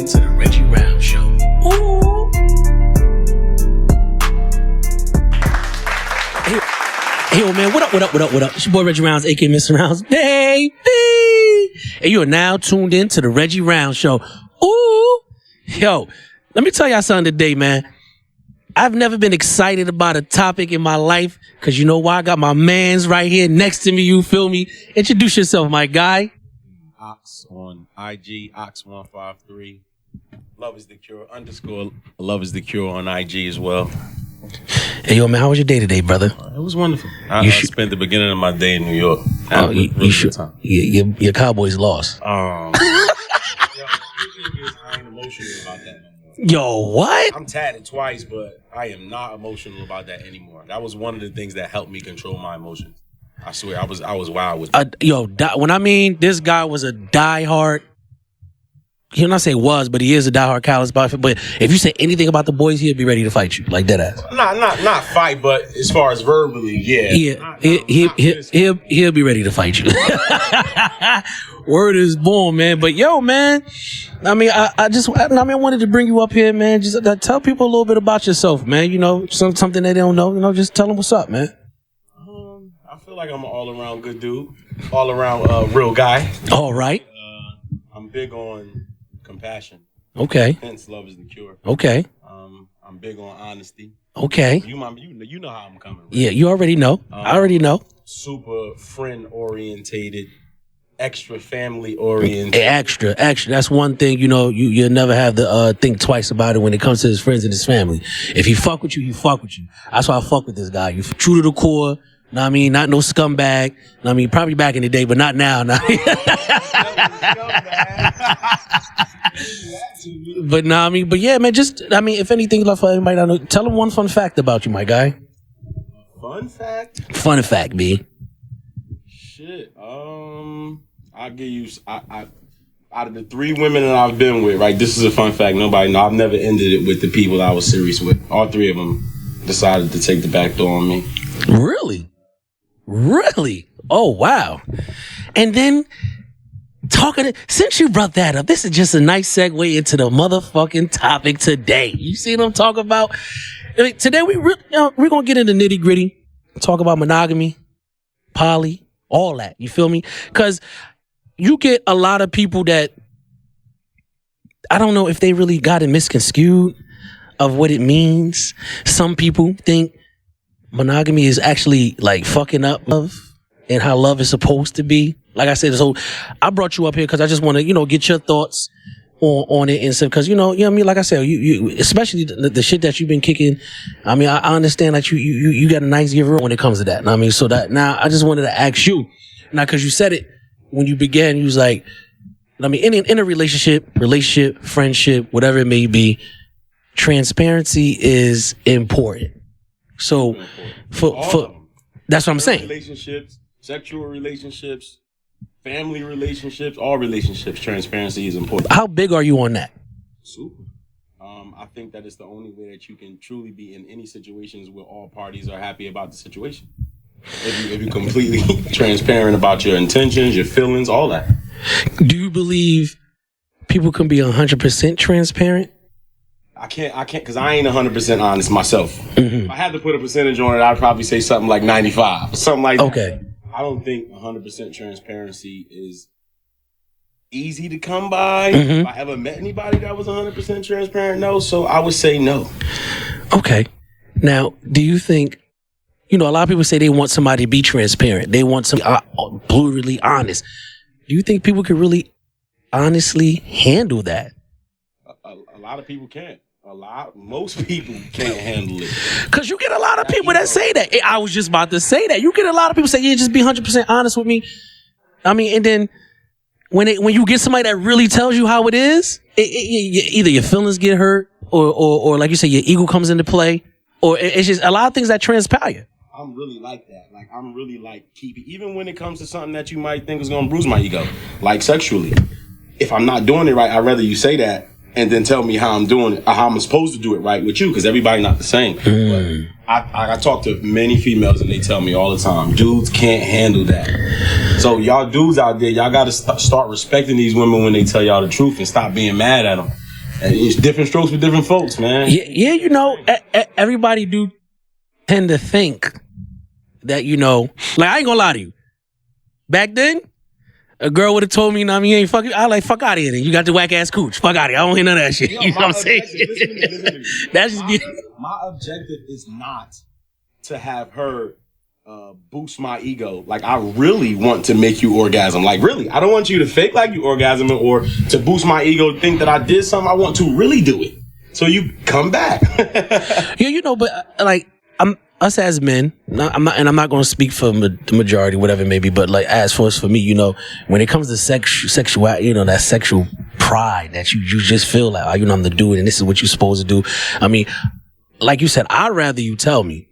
into the Reggie Roundz Show. Ooh. Hey, man, what up? It's your boy Reggie Roundz, aka Mr. Roundz, baby. And you are now tuned in to the Reggie Roundz Show. Ooh. Yo, let me tell y'all something today, man. I've never been excited about a topic in my life, because you know why? I got my mans right here next to me, you feel me? Introduce yourself, my guy. Ox on IG, Ox153. Love is the cure, _ Love is the cure on IG as well. Hey, yo, man, how was your day today, brother? It was wonderful. I spent the beginning of my day in New York. You should. Your Cowboys lost. I ain't emotional about that no more. Yo, what? I'm tatted twice, but I am not emotional about that anymore. That was one of the things that helped me control my emotions. I swear, I was wild with it. When I mean this guy was a diehard, he'll not say was, but he is a diehard Cowboys fan. But if you say anything about the boys, he'll be ready to fight you, like dead ass. Not fight, but as far as verbally, yeah. He'll be ready to fight you. Word is born, man. But yo, man, I mean, I wanted to bring you up here, man. Just tell people a little bit about yourself, man. You know, something they don't know. You know, just tell them what's up, man. I feel like I'm an all-around good dude, all-around real guy. All right. I'm big on compassion. Okay. Hence, love is the cure. Okay. I'm big on honesty. Okay. You know how I'm coming. Right? Yeah, you already know. I already know. Super friend-orientated, extra family-oriented. Extra. That's one thing, you know, you'll never have to think twice about it when it comes to his friends and his family. If he fuck with you, he fuck with you. That's why I fuck with this guy. You true to the core. Know what I mean? Not no scumbag. Know what I mean? Probably back in the day, but not now. But no, I mean, but yeah, man, if anything, left for everybody, know, tell them one fun fact about you, my guy. Fun fact? Fun fact, B. Shit. I'll give you, out of the 3 women that I've been with, right, this is a fun fact. Nobody know. I've never ended it with the people I was serious with. All 3 of them decided to take the back door on me. Really? Oh, wow. And then, since you brought that up, this is just a nice segue into the motherfucking topic today. You see what I'm talking about? Today, we're going to get into nitty gritty, talk about monogamy, poly, all that. You feel me? Because you get a lot of people that, I don't know if they really got it misconstrued of what it means. Some people think monogamy is actually like fucking up love and how love is supposed to be. Like I said, so I brought you up here because I just want to, get your thoughts on it and stuff. Because, you know what I mean? Like I said, you especially the shit that you've been kicking. I mean, I understand that you got a nice giver when it comes to that. I mean, so that now I just wanted to ask you now, because you said it when you began, you was like, I mean, in a relationship, friendship, whatever it may be, transparency is important. So for that's what I'm saying. Relationships, sexual relationships, family relationships, all relationships, transparency is important. How big are you on that? Super. I think that it's the only way that you can truly be in any situations where all parties are happy about the situation. If you're completely transparent about your intentions, your feelings, all that. Do you believe people can be 100% transparent? I can't, because I ain't 100% honest myself. Mm-hmm. If I had to put a percentage on it, I'd probably say something like 95, something like that. Okay. I don't think 100% transparency is easy to come by. Mm-hmm. If I ever met anybody that was 100% transparent, no. So I would say no. Okay. Now, do you think, a lot of people say they want somebody to be transparent. They want somebody brutally honest. Do you think people can really honestly handle that? A lot of people can't. Most people can't handle it. Because you get a lot of people that say that. I was just about to say that. You get a lot of people say, yeah, just be 100% honest with me. I mean, and then when you get somebody that really tells you how it is, either your feelings get hurt or like you say, your ego comes into play, or it's just a lot of things that transpire. I'm really like that. Like, I'm really like keeping, even when it comes to something that you might think is going to bruise my ego, like sexually. If I'm not doing it right, I'd rather you say that and then tell me how I'm doing it, or how I'm supposed to do it right with you, because everybody's not the same. But I talk to many females and they tell me all the time, dudes can't handle that. So y'all dudes out there, y'all got to start respecting these women when they tell y'all the truth and stop being mad at them. And it's different strokes for different folks, man. Yeah, you know, everybody do tend to think that, you know, like, I ain't gonna lie to you. Back then, a girl would have told me, you know what I mean, you ain't fucking, I like, fuck out of here then. You got the whack ass cooch. Fuck out of here. I don't hear none of that shit. Yo, you know what I'm saying? Listen to me. That's just my objective is not to have her boost my ego. Like, I really want to make you orgasm. Like, really, I don't want you to fake like you orgasming or to boost my ego to think that I did something. I want to really do it. So you come back. Yeah, you know, but like, us as men, I'm not going to speak for the majority, whatever it may be, but like, as for me, you know, when it comes to sexual, you know, that sexual pride that you just feel like, oh, you know, I'm the dude and this is what you're supposed to do. I mean, like you said, I'd rather you tell me.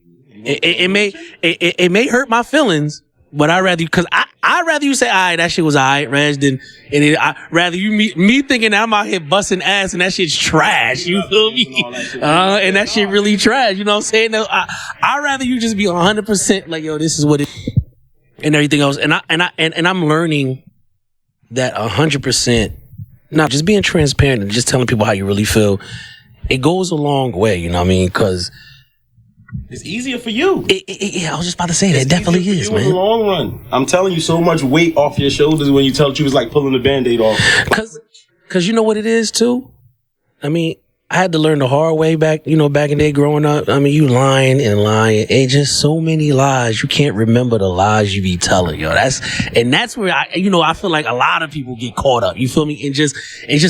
It may hurt my feelings, but I'd rather you, cause I'd rather you say, all right, that shit was all right, Reg, I'd rather you me thinking that I'm out here busting ass and that shit's trash. You feel me? And that shit really trash. You know what I'm saying? I'd rather you just be 100% like, yo, this is what it is and everything else. And I'm learning that 100%, not just being transparent and just telling people how you really feel. It goes a long way. You know what I mean? Cause it's easier for you. I was just about to say that. It definitely is, man. In the long run, I'm telling you, so much weight off your shoulders when you tell the truth. It's like pulling the Band-Aid off. Cause you know what it is too? I mean, I had to learn the hard way back in the day growing up. I mean, you lying. And just so many lies. You can't remember the lies you be telling, yo. That's where I feel like a lot of people get caught up. You feel me? And just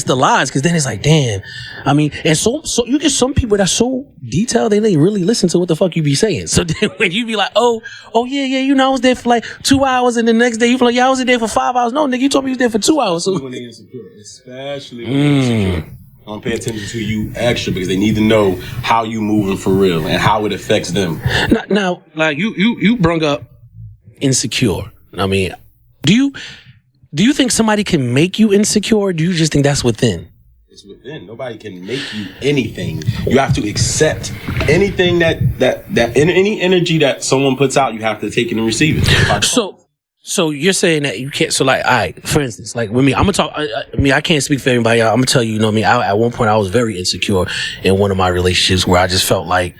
the lies. Cause then it's like, damn. I mean, and so you get some people that's so detailed, they really listen to what the fuck you be saying. So then when you be like, oh yeah, you know, I was there for like 2 hours and the next day you feel like, yeah, I was there for 5 hours. No, nigga, you told me you was there for 2 hours. So when they insecure, especially when they're insecure. Don't pay attention to you extra because they need to know how you moving for real and how it affects them. Now, like you brung up insecure. I mean, do you think somebody can make you insecure, or do you just think that's within? It's within. Nobody can make you anything. You have to accept anything that any energy that someone puts out. You have to take it and receive it. So you're saying that you can't, so like, all right, for instance, like with me, I'm gonna talk, I can't speak for everybody, I'm gonna tell you, you know what I mean, at one point I was very insecure in one of my relationships where I just felt like,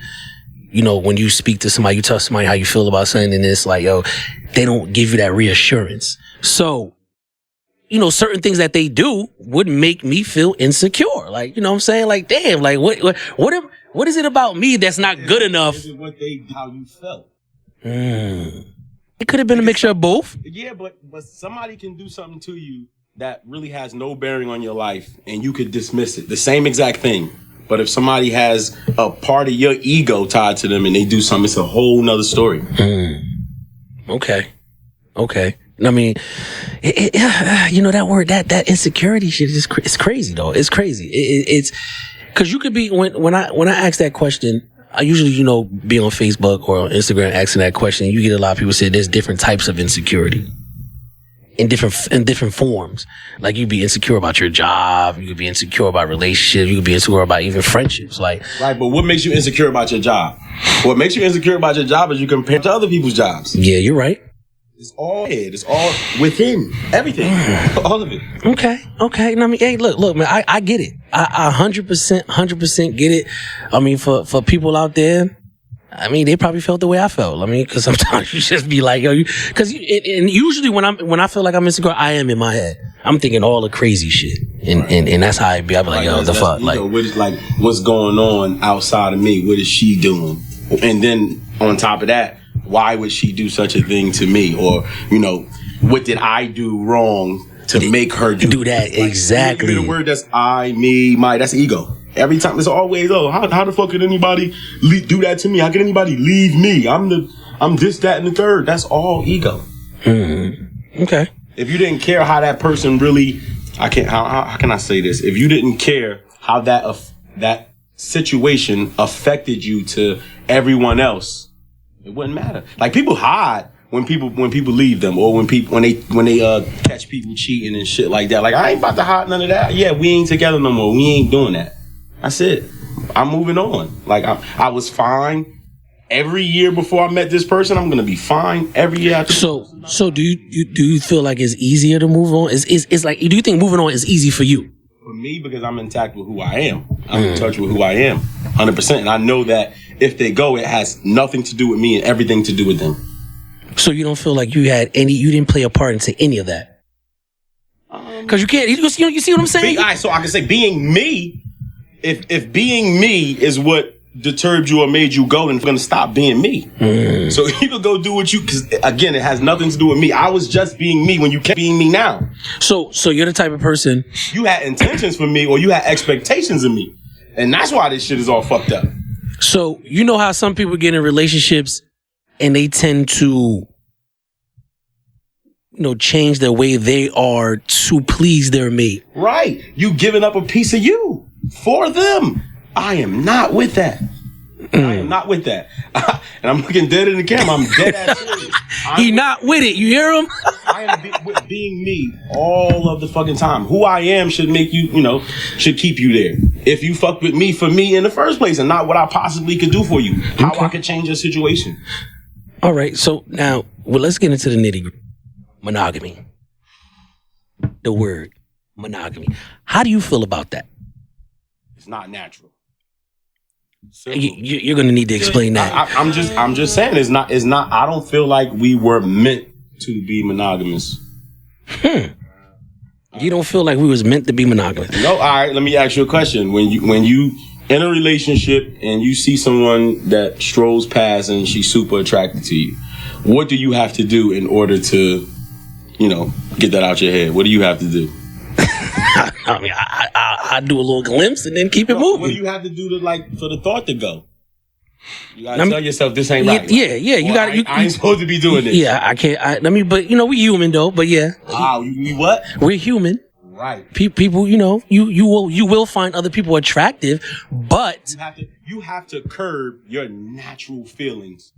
you know, when you speak to somebody, you tell somebody how you feel about something and it's like, yo, they don't give you that reassurance. So, you know, certain things that they do would make me feel insecure. Like, you know what I'm saying? Like, damn, like what is it about me that's not good enough? Is it how you felt? It could have been a mixture of both. Yeah, but somebody can do something to you that really has no bearing on your life, and you could dismiss it. The same exact thing. But if somebody has a part of your ego tied to them and they do something, it's a whole nother story. Okay. I mean, you know, that word, that insecurity shit is it's crazy though. It's crazy. It's because you could be when I ask that question. I usually, you know, be on Facebook or on Instagram asking that question. You get a lot of people say there's different types of insecurity in different forms. Like you be insecure about your job, you could be insecure about relationships, you could be insecure about even friendships. Like, right, but what makes you insecure about your job? What makes you insecure about your job is you compare to other people's jobs. Yeah, you're right. It's all head. It's all within. Everything. All of it. Okay. And I mean, hey, look, man, I get it. I 100% get it. I mean, for people out there, I mean, they probably felt the way I felt. I mean, cause sometimes you just be like, yo, and usually when I feel like I'm insecure, I am in my head. I'm thinking all the crazy shit. And that's how I be. I be like, yo, the fuck? Like, what's going on outside of me? What is she doing? And then on top of that, why would she do such a thing to me? Or, you know, what did I do wrong to make her do that? Like, exactly. The word that's I, me, my, that's ego. Every time it's always, how the fuck could anybody do that to me? How can anybody leave me? I'm this, that, and the third. That's all ego. Okay. If you didn't care how that person really, how can I say this? If you didn't care how that situation affected you to everyone else, it wouldn't matter. Like people hide when people leave them, or when they catch people cheating and shit like that. Like I ain't about to hide none of that. Yeah, we ain't together no more. We ain't doing that. That's it. I'm moving on. Like I was fine every year before I met this person. I'm gonna be fine every year after. So do you feel like it's easier to move on? It's like, do you think moving on is easy for you? For me, because I'm intact with who I am. I'm in touch with who I am, 100%. And I know that if they go, it has nothing to do with me and everything to do with them. So you don't feel like you didn't play a part into any of that? Because you can't. You see what I'm saying? So I can say being me. If being me is what deterred you or made you go, then it's going to stop being me. So you can go do what you, because again, it has nothing to do with me. I was just being me when you kept being me now. So you're the type of person. You had intentions for me, or you had expectations of me. And that's why this shit is all fucked up. So you know how some people get in relationships and they tend to, change the way they are to please their mate. Right. You giving up a piece of you for them. I am not with that. I am not with that. And I'm looking dead in the camera. I'm dead ass serious. He not with it. You hear him? I am with being me all of the fucking time. Who I am should make you, should keep you there. If you fuck with me for me in the first place and not what I possibly could do for you. How I could change your situation. All right. So now, let's get into the nitty-gritty. Monogamy. The word monogamy. How do you feel about that? It's not natural. You're going to need to explain that. I'm just saying it's not. I don't feel like we were meant to be monogamous. You don't feel like we was meant to be monogamous? No. All right. Let me ask you a question. When you in a relationship and you see someone that strolls past and she's super attracted to you, what do you have to do in order to, get that out your head? What do you have to do? I mean, I do a little glimpse and then keep it moving. What do you have to do for the thought to go? You gotta tell yourself this ain't right. Yeah. You got. I ain't supposed to be doing this. Yeah, I can't. But we human though. But yeah. Wow, we what? We're human. Right. People, you will find other people attractive, but you have to curb your natural feelings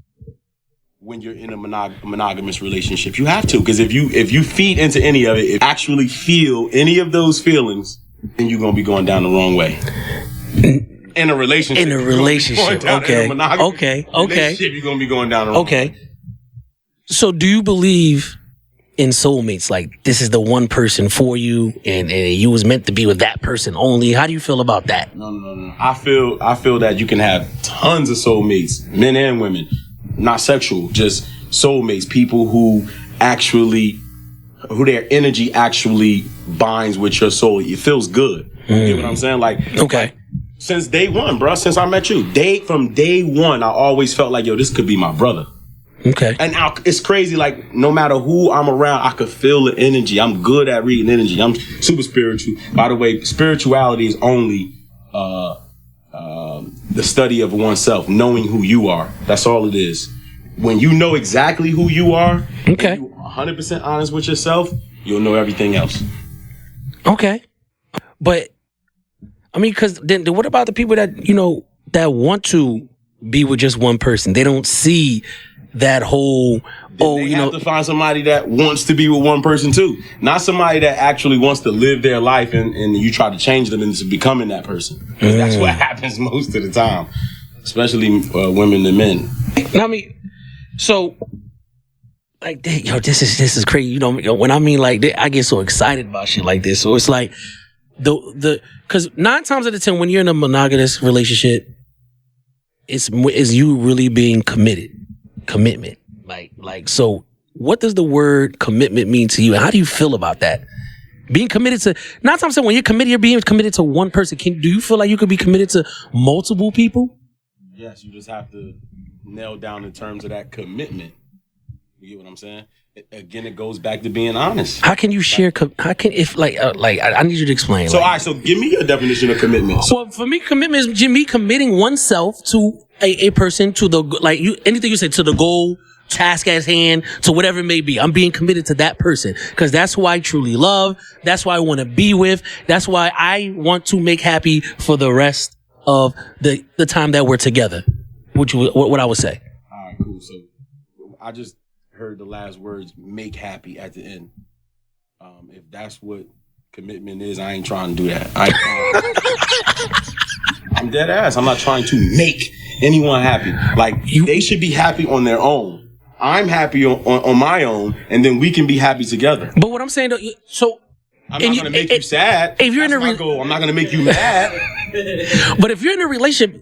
when you're in a monogamous relationship. You have to, because if you feed into any of it, if you actually feel any of those feelings, then you're gonna be going down the wrong way. In a relationship. Okay. You're gonna be going down the wrong way. So do you believe in soulmates? Like, this is the one person for you and you was meant to be with that person only. How do you feel about that? No. I feel that you can have tons of soulmates, men and women. Not sexual, just soulmates, people who their energy actually binds with your soul. It feels good. You get what I'm saying? Like, since day one, bro, since I met you, from day one, I always felt like, this could be my brother. Okay. And it's crazy, like, no matter who I'm around, I could feel the energy. I'm good at reading energy. I'm super spiritual. By the way, spirituality is only the study of oneself, knowing who you are. That's all it is. When you know exactly who you are, okay, and you're 100% honest with yourself, you'll know everything else. Okay. But, I mean, because then what about the people that, that want to be with just one person? They don't see that whole, you have to find somebody that wants to be with one person too. Not somebody that actually wants to live their life and you try to change them into becoming that person. That's what happens most of the time, especially women and men. I mean, so, like, this is crazy. When I mean, like, I get so excited about shit like this. So it's like, because 9 times out of 10, when you're in a monogamous relationship, it's you really being commitment. Like, so what does the word commitment mean to you? And how do you feel about that? Being committed to, 9 times out of 10, when you're committed, you're being committed to one person. Do you feel like you could be committed to multiple people? Yes, you just have to nail down the terms of that commitment. You get what I'm saying? Again, it goes back to being honest. How can you share? I need you to explain. So, all right. So, give me your definition of commitment. Well, for me, commitment is me committing oneself to a person, to anything you say, to the goal, task at hand, to whatever it may be. I'm being committed to that person because that's who I truly love. That's why I want to be with. That's why I want to make happy for the rest of the time that we're together. What I would say. All right, cool. So, I just heard the last words, make happy, at the end. If that's what commitment is, I ain't trying to do that. I'm dead ass. I'm not trying to make anyone happy. Like, they should be happy on their own. I'm happy on my own, and then we can be happy together. But what I'm saying, so I'm not gonna make you sad. If you're That's my goal. I'm not gonna make you mad. But if you're in a relationship,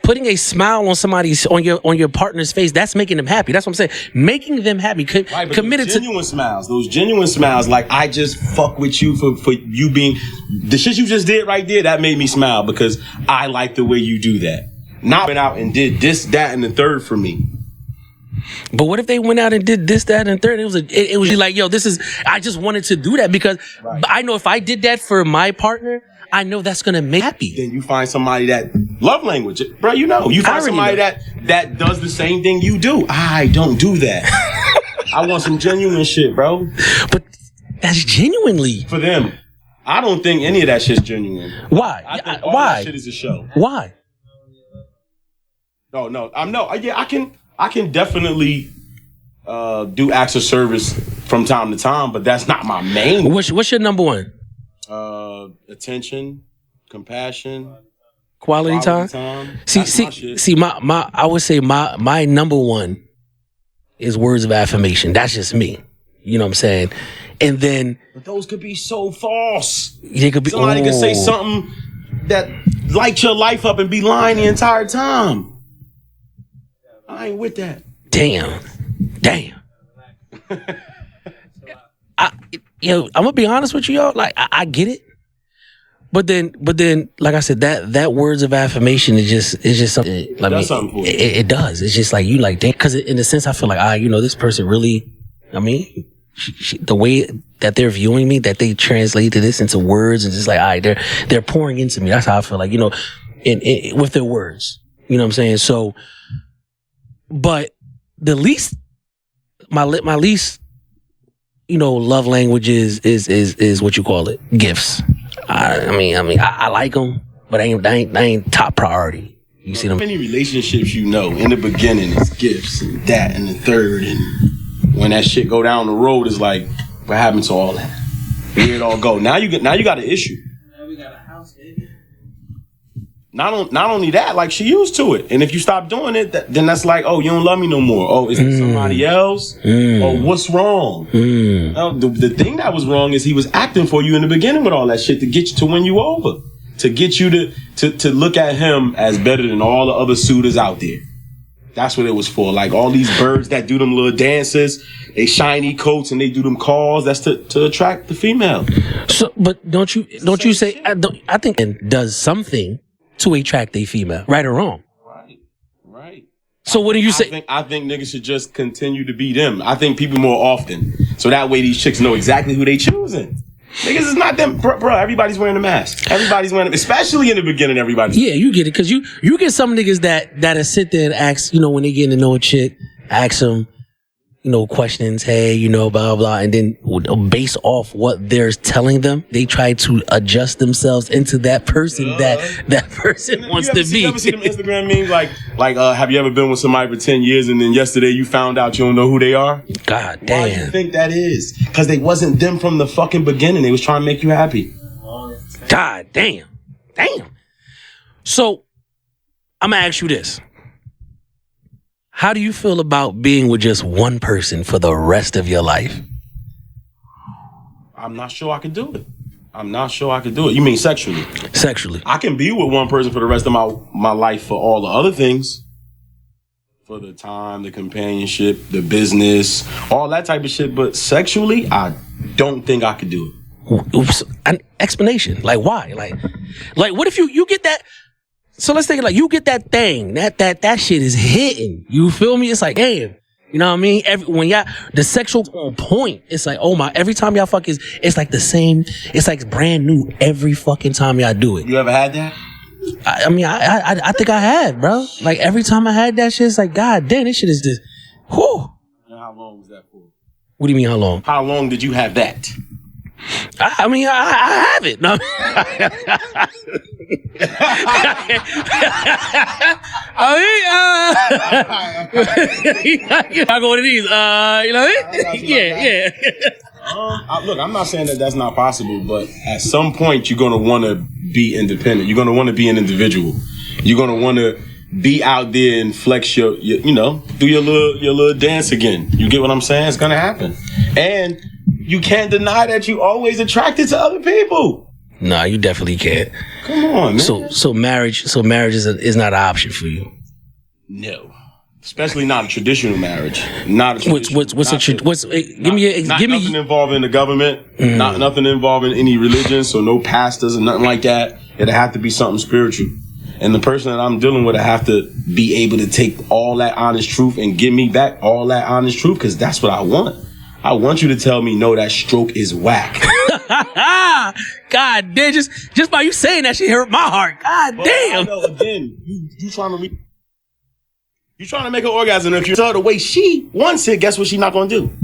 putting a smile on somebody's on your partner's face, that's making them happy. That's what I'm saying. Making them happy, committed those genuine smiles. Those genuine smiles, like I just fuck with you for you being the shit you just did right there. That made me smile because I like the way you do that. Not went out and did this, that, and the third for me. But what if they went out and did this, that, and third? It was like, yo, this is. I just wanted to do that because I know if I did that for my partner, I know that's gonna make me happy. Then you find somebody that love language, bro. You find somebody that does the same thing you do. I don't do that. I want some genuine shit, bro. But that's genuinely for them. I don't think any of that shit's genuine. Why? I think all Why? that shit is a show. Why? No. I can definitely do acts of service from time to time, but that's not my main. What's your number one? Attention, compassion, quality time. See, my I would say my number one is words of affirmation. That's just me. You know what I'm saying? And then, but those could be so false. They could be. Somebody could say something that lights your life up and be lying the entire time. I ain't with that. Damn. I'm gonna be honest with you, y'all. Like I get it, but then, like I said, that words of affirmation is just something. Like, does something for you. It does. It's just like you like, damn. Because in a sense, I feel like this person really. I mean, the way that they're viewing me, that they translated this into words, and just like, they're pouring into me. That's how I feel like, in with their words. You know what I'm saying? So, but the least, my least. Love language is what you call it, gifts. I like them, but I ain't top priority. You see them? Many relationships, in the beginning, it's gifts and that and the third, and when that shit go down the road, it's like, what happened to all that? Where it all go? Now you got an issue. Now we got a house, baby. Not only that, like she used to it, and if you stop doing it, then that's like, oh, you don't love me no more. Oh, is it somebody else? Oh, what's wrong? No, the thing that was wrong is he was acting for you in the beginning with all that shit to get you to win you over, to get you to look at him as better than all the other suitors out there. That's what it was for. Like all these birds that do them little dances, they shiny coats and they do them calls. That's to attract the female. So, but don't you say? I think it does something to attract a female, right or wrong? Right. So what do you say? I think niggas should just continue to be them. I think people more often, so that way these chicks know exactly who they choosing. Niggas is not them, bro. Everybody's wearing a mask. Everybody's wearing them, especially in the beginning. Everybody. Yeah, you get it because you get some niggas that sit there and ask, when they get to know a chick, ask them, questions, hey, blah, blah, and then based off what they're telling them, they try to adjust themselves into that person that person wants to be. You ever see them Instagram memes like have you ever been with somebody for 10 years and then yesterday you found out you don't know who they are? God damn. Why do you think that is? Because they wasn't them from the fucking beginning. They was trying to make you happy. God damn. So, I'm going to ask you this. How do you feel about being with just one person for the rest of your life? I'm not sure I could do it. You mean sexually? Sexually. I can be with one person for the rest of my life for all the other things. For the time, the companionship, the business, all that type of shit. But sexually, I don't think I could do it. An explanation. Like, why? Like what if you get that? So let's think like you get that thing, that shit is hitting. You feel me? It's like, damn. You know what I mean? When the sexual on point, it's like, oh my, every time y'all fuck it's like the same, it's like brand new every fucking time y'all do it. You ever had that? I think I have, bro. Like every time I had that shit, it's like, God damn, this shit is just, whew. And how long was that for? What do you mean, how long? How long did you have that? I have it. No. I go to these. Yeah. Look, I'm not saying that that's not possible, but at some point you're gonna want to be independent. You're gonna want to be an individual. You're gonna want to be out there and flex your do your little dance again. You get what I'm saying? It's gonna happen. And you can't deny that you always attracted to other people. Nah, you definitely can't. Come on, man. So marriage is not an option for you. No. Especially not a traditional marriage. Not a traditional. Nothing involving the government. Nothing involving any religion. So no pastors or nothing like that. It'll have to be something spiritual. And the person that I'm dealing with, I have to be able to take all that honest truth and give me back all that honest truth, because that's what I want. I want you to tell me, no, that stroke is whack. God damn, just by you saying that shit hurt my heart. God damn. I know, again, you trying to you trying to make her orgasm. If you tell her the way she wants it, guess what she's not going to do?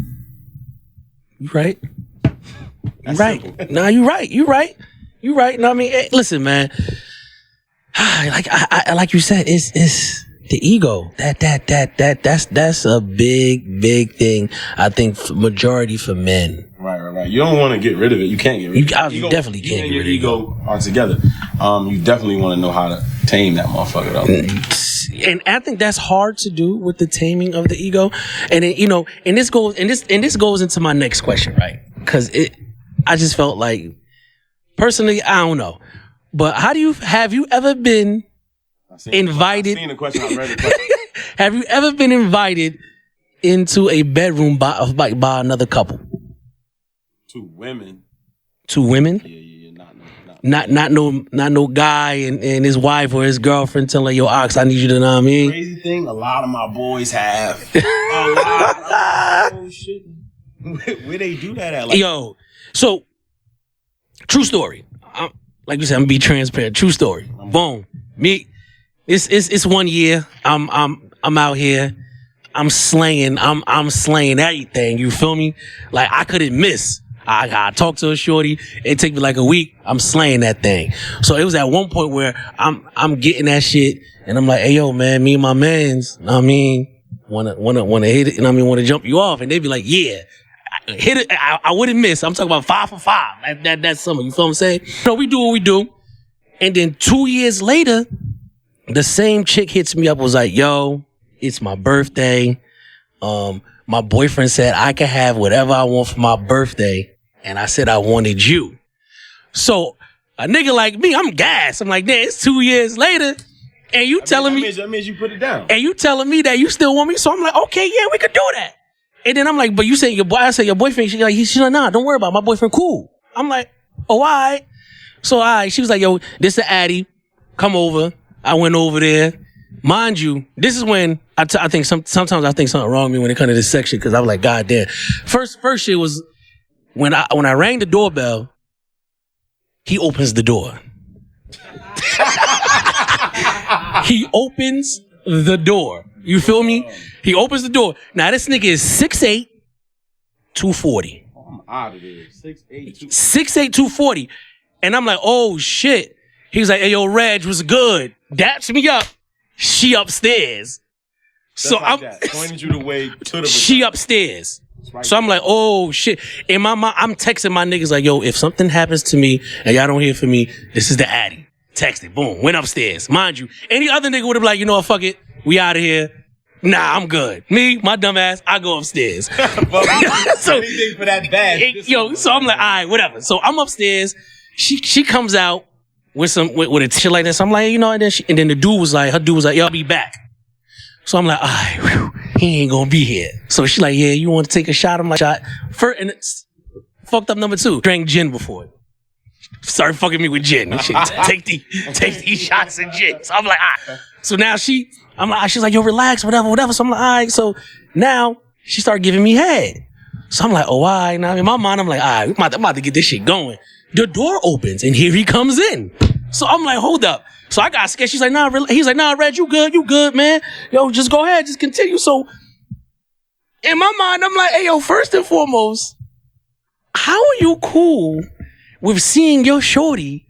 You right. You right. Nah, you right. You right. You right. No, I mean, hey, listen, man. Like you said, it's the ego. That's a big thing. I think majority for men. Right. You don't want to get rid of it. You can't get rid of it. You definitely can't get rid of it. Ego are together. You definitely want to know how to tame that motherfucker though. And I think that's hard to do with the taming of the ego. And then, and this goes into my next question, right? Because I just felt like, personally, I don't know, but have you ever been invited? I've seen the question. I read the question. Have you ever been invited into a bedroom by another couple? Two women. Yeah. Not no guy and his wife or his girlfriend telling yo, Ox, I need you to know what I mean. Crazy thing, a lot of my boys have. Oh shit. Where they do that at? Yo, so true story. Like you said, I'm gonna be transparent. True story. Boom. Me. It's 1 year. I'm out here. I'm slaying everything. You feel me? Like I couldn't miss. I talked to a shorty. It took me like a week. I'm slaying that thing. So it was at one point where I'm getting that shit, and I'm like, hey yo, man, me and my mans, I mean, wanna hit it, and I mean, wanna jump you off, and they be like, yeah, hit it. I wouldn't miss. I'm talking about 5 for 5. That's summer. You feel what I'm saying? So we do what we do, and then 2 years later, the same chick hits me up, was like, yo, it's my birthday. My boyfriend said I could have whatever I want for my birthday. And I said I wanted you. So a nigga like me, I'm gassed. I'm like, damn, it's 2 years later. And you telling me. That means you put it down. And you telling me that you still want me. So I'm like, okay, yeah, we could do that. And then I'm like, but you saying I said your boyfriend. She's like, nah, don't worry about it. My boyfriend cool. I'm like, oh, all right. So all right. She was like, yo, this is Addy. Come over. I went over there. Mind you, this is when I think sometimes I think something wrong with me when it comes to this section, because I was like, God damn. First shit was when I rang the doorbell, he opens the door. He opens the door. You feel me? He opens the door. Now this nigga is 6'8", 240. I'm out of there. 6'8", 240. And I'm like, oh shit. He was like, hey yo, Reg, was good. Daps me up. She upstairs. So like I'm pointed you the way to the she upstairs. Right, so I'm like, oh shit. In my mind, I'm texting my niggas like, yo, if something happens to me and y'all don't hear from me, this is the Addy. Text it. Boom. Went upstairs. Mind you, any other nigga would have been like, you know what, fuck it. We out of here. Nah, I'm good. Me, my dumb ass, I go upstairs. So anything for that bad. So I'm like, all right, whatever. So I'm upstairs. She comes out with a shit like this. I'm like, and then the dude was like, yo, I'll be back. So I'm like, all right, he ain't gonna be here. So she like, yeah, you want to take a shot? I'm like, shot. First, and it's fucked up number 2. Drank gin before it. Started fucking me with gin. Take these shots of gin. So I'm like, all right. So now she's like, yo, relax, whatever. So I'm like, all right. So now she started giving me head. So I'm like, oh, all right. Now in my mind, I'm like, all right, I'm about to get this shit going. The door opens and here he comes in. So I'm like, hold up. So I got scared. She's like, nah, he's like, nah, Reg, you good, man. Yo, just go ahead, just continue. So in my mind, I'm like, hey, yo, first and foremost, how are you cool with seeing your shorty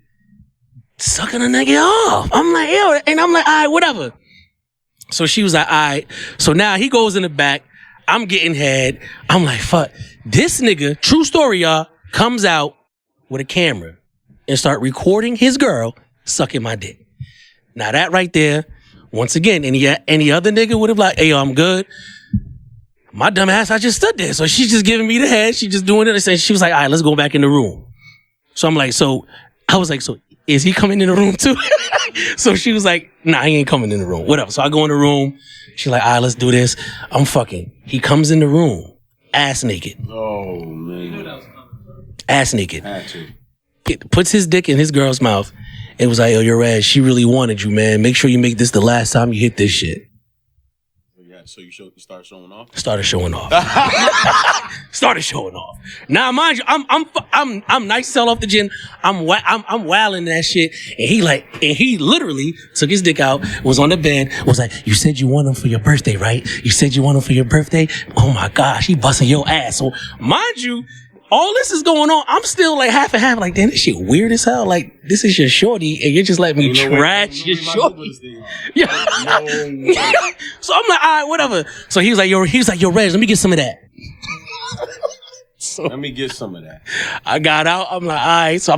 sucking a nigga off? I'm like, yo, and I'm like, all right, whatever. So she was like, all right. So now he goes in the back. I'm getting head. I'm like, fuck. This nigga, true story, y'all, comes out with a camera and start recording his girl sucking my dick. Now that right there, once again, any other nigga would have like, hey, yo, I'm good. My dumb ass, I just stood there. So she's just giving me the head. She just doing it. And she was like, all right, let's go back in the room. So I'm like, so is he coming in the room too? So she was like, nah, he ain't coming in the room. Whatever. So I go in the room. She's like, all right, let's do this. I'm fucking. He comes in the room, ass naked. Oh, man. Ass naked. Had to. Puts his dick in his girl's mouth. It was like, yo, your ass, she really wanted you, man. Make sure you make this the last time you hit this shit. Yeah, so you start showing off? Started showing off. Started showing off. Now, mind you, I'm nice to sell off the gin. I'm wilding that shit. And he literally took his dick out, was on the bed, was like, you said you want him for your birthday, right? You said you want him for your birthday? Oh my gosh, he busting your ass. So, mind you, all this is going on. I'm still like half and half, like, damn, this shit weird as hell. Like, this is your shorty, and you're just letting me trash your shorty. Yeah. So I'm like, all right, whatever. So he was like, yo, Reg, let me get some of that. So let me get some of that. I got out. I'm like, all right. So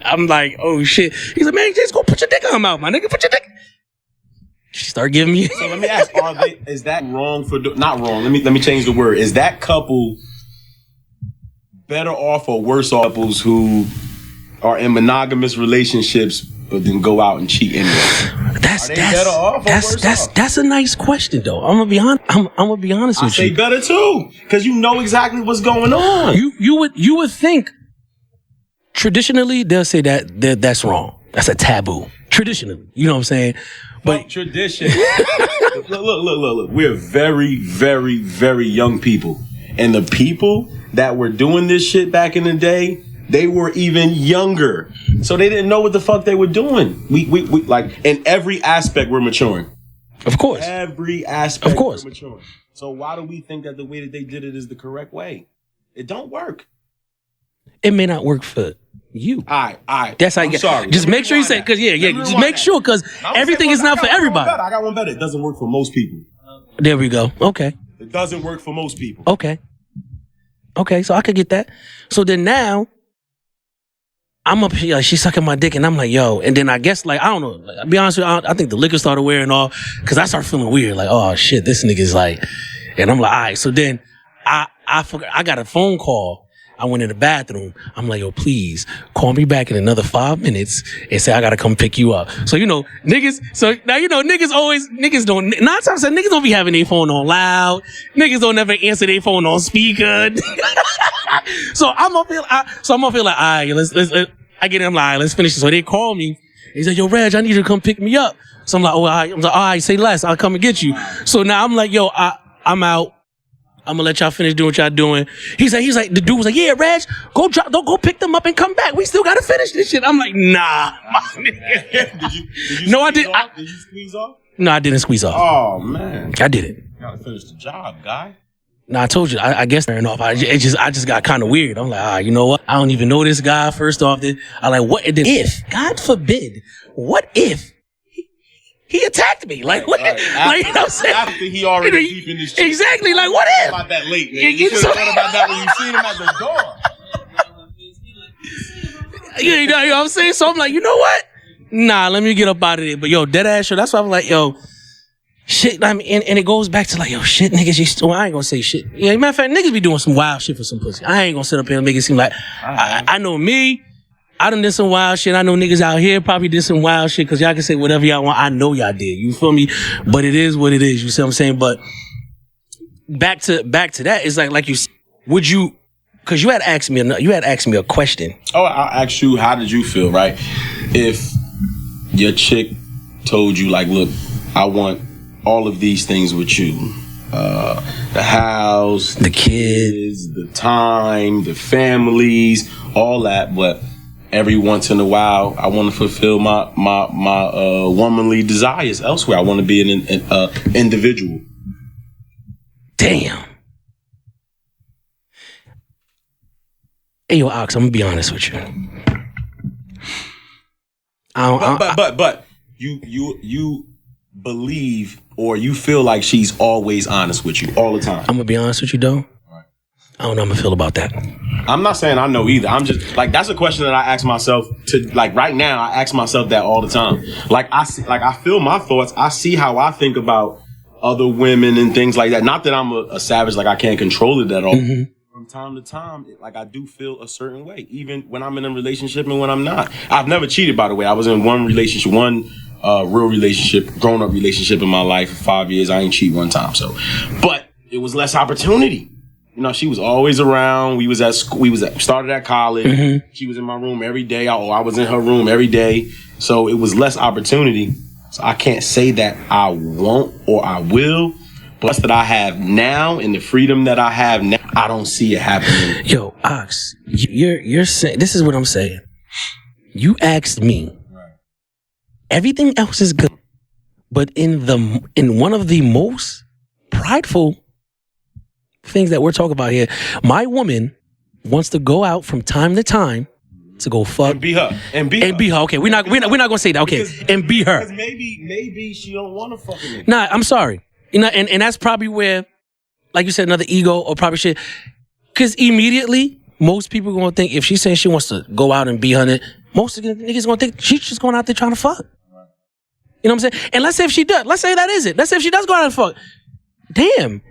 I'm like, oh shit. He's like, man, just go put your dick in her mouth, my nigga. Put your dick. She started giving me. So let me ask, is that wrong not wrong? Let me change the word. Is that couple better off or worse off couples who are in monogamous relationships but then go out and cheat anyway? That's a nice question though. I'm gonna be honest with you. I say better too, because you know exactly what's going on. You would think traditionally they'll say that's wrong. That's a taboo. Traditionally, you know what I'm saying? But tradition. Look. We're very, very, very young people, and the people that were doing this shit back in the day, they were even younger. So they didn't know what the fuck they were doing. We like, in every aspect, we're maturing. Of course. Every aspect, of course, we're maturing. So why do we think that the way that they did it is the correct way? It don't work. It may not work for you. All right. That's how you get. Sorry. Just make sure you say, because just make sure, because everything is not for everybody. I got one better. It doesn't work for most people. There we go. Okay. It doesn't work for most people. Okay, so I could get that. So then now, I'm up here, like, she's sucking my dick, and I'm like, yo. And then I guess, like, I don't know. Like, I'll be honest with you, I think the liquor started wearing off, because I started feeling weird. Like, oh, shit, this nigga's like. And I'm like, all right. So then I forgot, I got a phone call. I went in the bathroom. I'm like, yo, please call me back in another 5 minutes and say I gotta come pick you up. So, niggas, niggas don't, 9 times out of 10, niggas don't be having their phone on loud. Niggas don't never answer their phone on speaker. So I'm gonna feel like, all right, I get in, I'm like, all right, let's finish this. So they call me. He said, yo, Reg, I need you to come pick me up. So I'm like, oh, all right, say less. I'll come and get you. So now I'm like, yo, I'm out. I'm gonna let y'all finish doing what y'all doing. He's like, the dude was like, yeah, Reg, go pick them up and come back. We still gotta finish this shit. I'm like, nah, my nigga. I didn't. Did you squeeze off? No, I didn't squeeze off. Oh, man. I didn't. You gotta finish the job, guy. No, I told you, I guess fair enough. I just got kind of weird. I'm like, you know what? I don't even know this guy. First off, I like, what if, God forbid, what if he attacked me? Like, what? Right. Like, you know what I'm saying? After he already deep in this shit. Exactly. Like, what if? About that late, man. You should have thought about that when you seen him at the door. You know what I'm saying? So I'm like, you know what? Nah, let me get up out of there. But yo, dead ass shit. That's why I'm like, yo, shit. I mean, and it goes back to like, yo, shit, niggas. Well, I ain't gonna say shit. Yeah, matter of fact, niggas be doing some wild shit for some pussy. I ain't gonna sit up here and make it seem like I know me. I done did some wild shit. I know niggas out here probably did some wild shit, because y'all can say whatever y'all want. I know y'all did. You feel me? But it is what it is. You see what I'm saying? But back to that, it's like you, would you, because you had asked me a question. Oh, I asked you, how did you feel, right? If your chick told you, like, look, I want all of these things with you. The house, the kids, the time, the families, all that, but every once in a while, I want to fulfill my womanly desires elsewhere. I want to be an individual. Damn. Hey, yo, Ox, I'm gonna be honest with you. But you believe, or you feel like she's always honest with you all the time. I'm gonna be honest with you, though. I don't know how I'm gonna feel about that. I'm not saying I know either. I'm just like, that's a question that I ask myself right now. I ask myself that all the time. Like I feel my thoughts. I see how I think about other women and things like that. Not that I'm a savage, like I can't control it at all. Mm-hmm. From time to time, like I do feel a certain way, even when I'm in a relationship and when I'm not. I've never cheated, by the way. I was in one relationship, one real relationship, grown-up relationship in my life for 5 years. I ain't cheat one time, so. But it was less opportunity. You know, she was always around. We was at school. Started at college. Mm-hmm. She was in my room every day. I was in her room every day. So it was less opportunity. So I can't say that I won't or I will. But that I have now and the freedom that I have now, I don't see it happening. Yo, Ox, you're saying, this is what I'm saying. You asked me, everything else is good, but in one of the most prideful things that we're talking about here, my woman wants to go out from time to time to go fuck and be her. Okay, we're not gonna say that. Okay, because, and be her. Because maybe she don't want to fuck with me. Nah, I'm sorry. You know, and that's probably where, like you said, another ego or probably shit. Because immediately, most people are going to think if she's saying she wants to go out and be on it, most of the niggas going to think she's just going out there trying to fuck. You know what I'm saying? And let's say if she does, let's say that is it. Let's say if she does go out and fuck. Damn.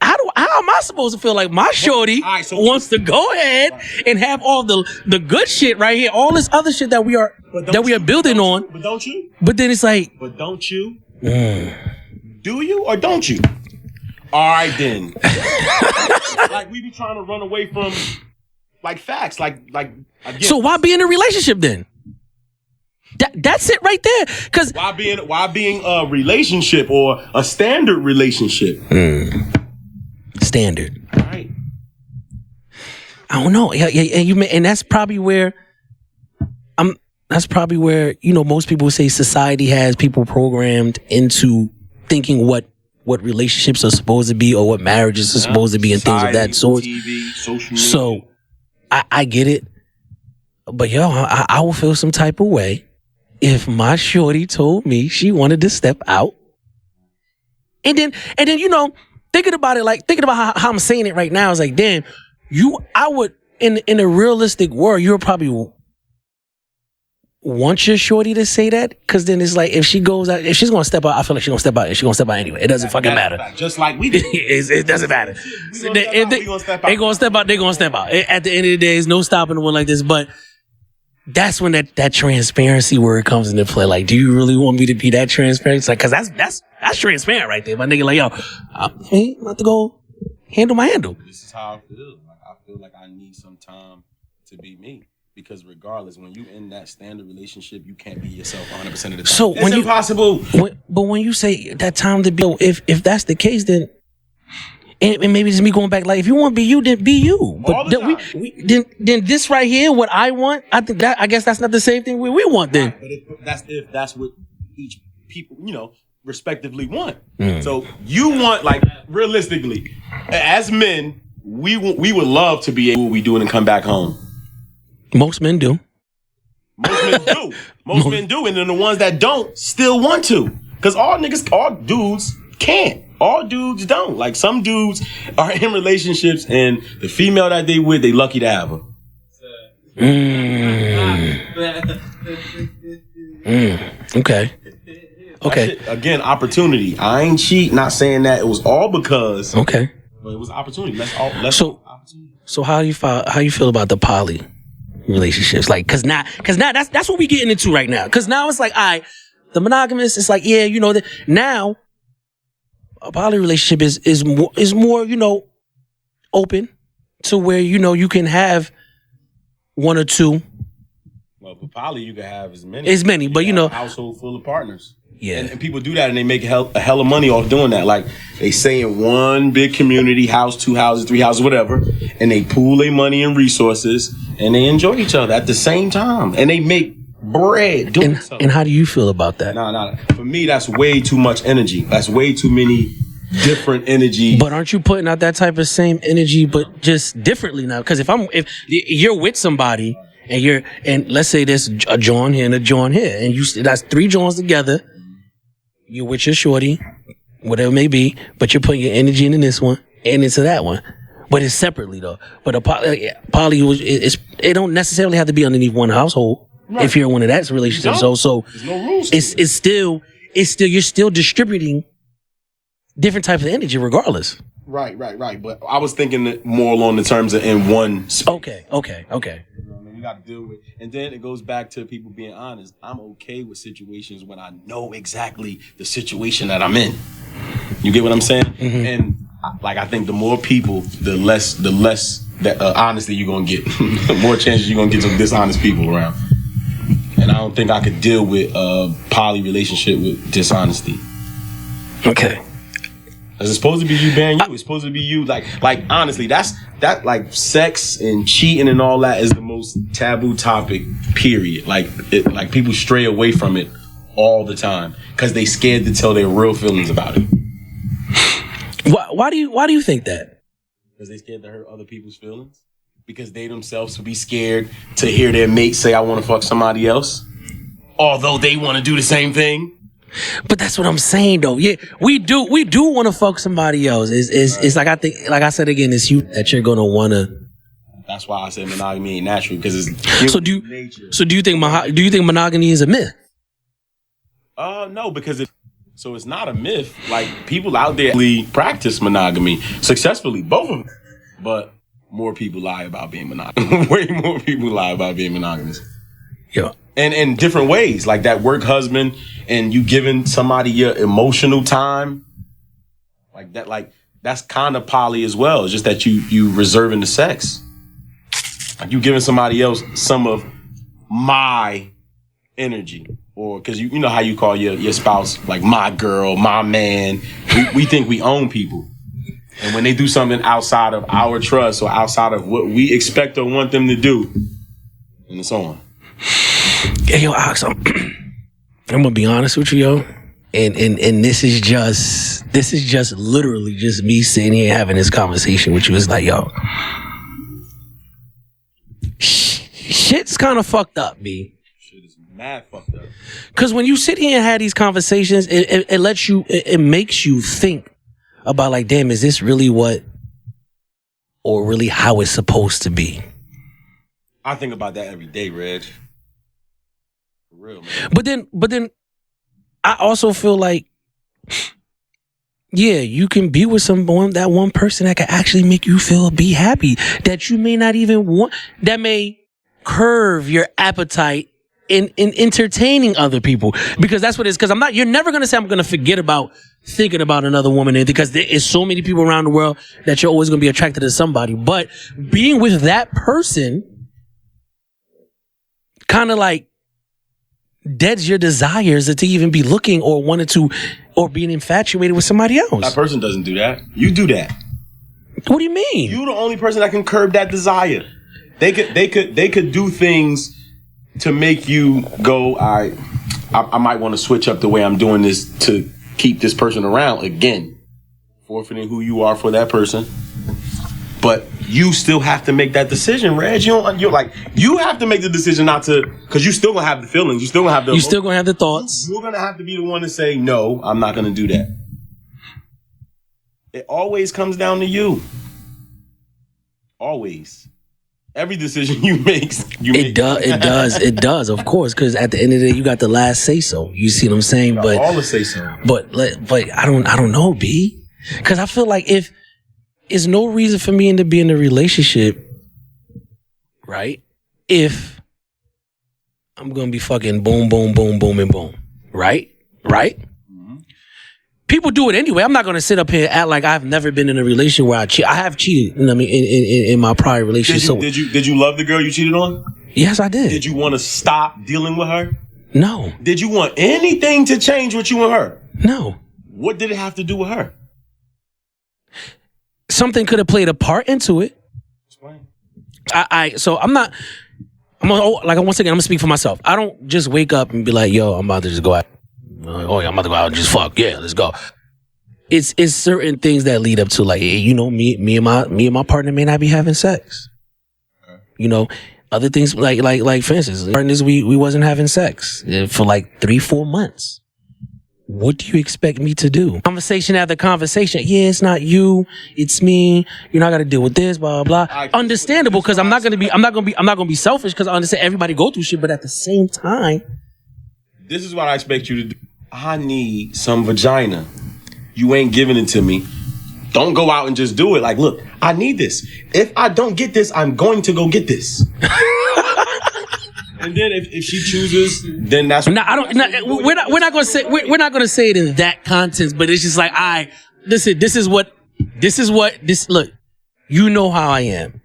How am I supposed to feel like my shorty wants to go ahead and have all the good shit right here, all this other shit that we are building on. But don't you? But then it's like, but don't you? Do you or don't you? All right then. Like we be trying to run away from like facts, like again. So why be in a relationship then? That's it right there. Cause why being a relationship or a standard relationship? Standard. All right. I don't know. Yeah, and that's probably where that's probably where, you know, most people say society has people programmed into thinking what relationships are supposed to be or what marriages are supposed to be and things of that sort. TV, social media. So I get it. But yo, I will feel some type of way if my shorty told me she wanted to step out. And then, you know, thinking about how I'm saying it right now is like, damn, I would, in a realistic world, you would probably want your shorty to say that, because then it's like if she goes out, if she's gonna step out, I feel like she's gonna step out, and she's gonna step out anyway. It doesn't fucking matter. Just like we did. It doesn't matter. They gonna step out. They gonna step out. At the end of the day, there's no stopping one like this. But that's when that transparency word comes into play. Like, do you really want me to be that transparent? It's like, cause that's transparent right there. My nigga, like, yo, I'm about to go handle my handle. This is how I feel. Like, I feel like I need some time to be me. Because regardless, when you in that standard relationship, you can't be yourself 100% of the time. So it's impossible. But when you say that time to be, if that's the case, then and maybe it's me going back. Like, if you want to be you, then be you. But then this right here, what I want, I guess that's not the same thing we want. Then, but if that's what each people, you know, respectively want. So you want, like, realistically, as men, we would love to be able to do it and come back home. Most men do. Most men do. And then the ones that don't still want to. Because all dudes can't. All dudes don't. Like, some dudes are in relationships and the female that they with, they lucky to have her. Okay. Again, opportunity. I ain't cheat. Not saying that it was all because. Okay. But it was opportunity. So how you feel about the poly relationships? Like, cause now that's what we getting into right now. Cause now it's like, the monogamous, it's like, yeah, you know, that now a poly relationship is more, you know, open to where, you know, you can have one or two. Well, for poly, you can have as many, but you know, a household full of partners. Yeah. And people do that and they make a hell of money off doing that. Like, they stay in one big community, house, 2 houses, 3 houses, whatever, and they pool their money and resources and they enjoy each other at the same time. And they make bread doing so. And how do you feel about that? No. For me, that's way too much energy. That's way too many different energy. But aren't you putting out that type of same energy, but just differently now? Because if you're with somebody and let's say there's a John here and a John here, and that's 3 Johns together. You're with your shorty, whatever it may be, but you're putting your energy into this one and into that one. But it's separately, though. But a poly, it don't necessarily have to be underneath one household. Right. If you're in one of that relationship. So there's no rules. It's still you're still distributing different type of energy regardless. Right. But I was thinking that more along the terms of in one space. Okay. You know what I mean? You got to deal with, and then it goes back to people being honest. I'm okay with situations when I know exactly the situation that I'm in. You get what I'm saying? Mm-hmm. And like, I think the more people, the less that honesty you're gonna get. The more chances you're gonna get some dishonest people around. And I don't think I could deal with a poly relationship with dishonesty. Okay. It's supposed to be you bearing you. It's supposed to be you. Like honestly, that like sex and cheating and all that is the most taboo topic. Period. Like people stray away from it all the time because they scared to tell their real feelings about it. Why do you think that? Because they scared to hurt other people's feelings. Because they themselves would be scared to hear their mate say, "I want to fuck somebody else," although they want to do the same thing. But that's what I'm saying, though. Yeah, we do want to fuck somebody else. It's like, I think, like I said again, it's you that you're gonna wanna. That's why I said monogamy ain't natural, because it's nature. So do you think monogamy is a myth? No, because it's not a myth. Like, people out there practice monogamy successfully, both of them, but more people lie about being monogamous. Way more people lie about being monogamous. Yeah. And in different ways, like that work husband, and you giving somebody your emotional time, like that, like that's kind of poly as well. It's just that you reserving the sex, like you giving somebody else some of my energy, or because you know how you call your spouse like my girl, my man. We think we own people, and when they do something outside of our trust or outside of what we expect or want them to do, and it's on. Yeah, yo, Ox, I'm gonna be honest with you, yo, and this is just literally just me sitting here having this conversation with you. It's like, yo, shit's kind of fucked up, B. Shit is mad fucked up. Because when you sit here and have these conversations, it lets you, it makes you think about, like, damn, is this really what, or really how it's supposed to be? I think about that every day, Reg. For real, man. But then I also feel like, yeah, you can be with that one person that can actually make you be happy, that you may not even want, that may curve your appetite in entertaining other people, because that's what it is. Because you're never going to say I'm going to forget about thinking about another woman, because there is so many people around the world that you're always going to be attracted to somebody. But being with that person kind of like deads your desires to even be looking or wanted to, or being infatuated with somebody else. That person doesn't do that. You do that. What do you mean? You the only person that can curb that desire. They could do things to make you go, I might want to switch up the way I'm doing this to keep this person around again, forfeiting who you are for that person. But you still have to make that decision, Reg. You have to make the decision not to, because you still gonna have the feelings. You still gonna have the. You still gonna have the thoughts. You're gonna have to be the one to say, no, I'm not gonna do that. It always comes down to you. Always. Every decision you make, It does, of course, because at the end of the day, you got the last say so. You see what I'm saying? But all the say so. But I don't know, B, because I feel like if there's no reason for me to be in a relationship, right? If I'm gonna be fucking boom, boom, boom, boom, and boom, right? Mm-hmm. People do it anyway. I'm not gonna sit up here and act like I've never been in a relationship where I have cheated. You know what I mean? In my prior relationship. Did you love the girl you cheated on? Yes, I did. Did you want to stop dealing with her? No. Did you want anything to change with you and her? No. What did it have to do with her? Something could have played a part into it. Explain. So I'm not. Once again, I'm gonna speak for myself. I don't just wake up and be like, "Yo, I'm about to just go out. Oh yeah, I'm about to go out and just fuck. Yeah, let's go." It's certain things that lead up to, like, you know, me and my partner may not be having sex. You know, other things like for instance, partners we wasn't having sex for like 3-4 months. What do you expect me to do? Conversation after conversation. Yeah, it's not you, it's me. You're not gonna deal with this, blah blah blah. Understandable, because I'm not gonna be selfish, because I understand everybody go through shit. But at the same time, this is what I expect you to do. I need some vagina. You ain't giving it to me. Don't go out and just do it. Like, look, I need this. If I don't get this, I'm going to go get this. And then if she chooses, then that's what we're not gonna say it in that context, but it's just like, look, you know how I am.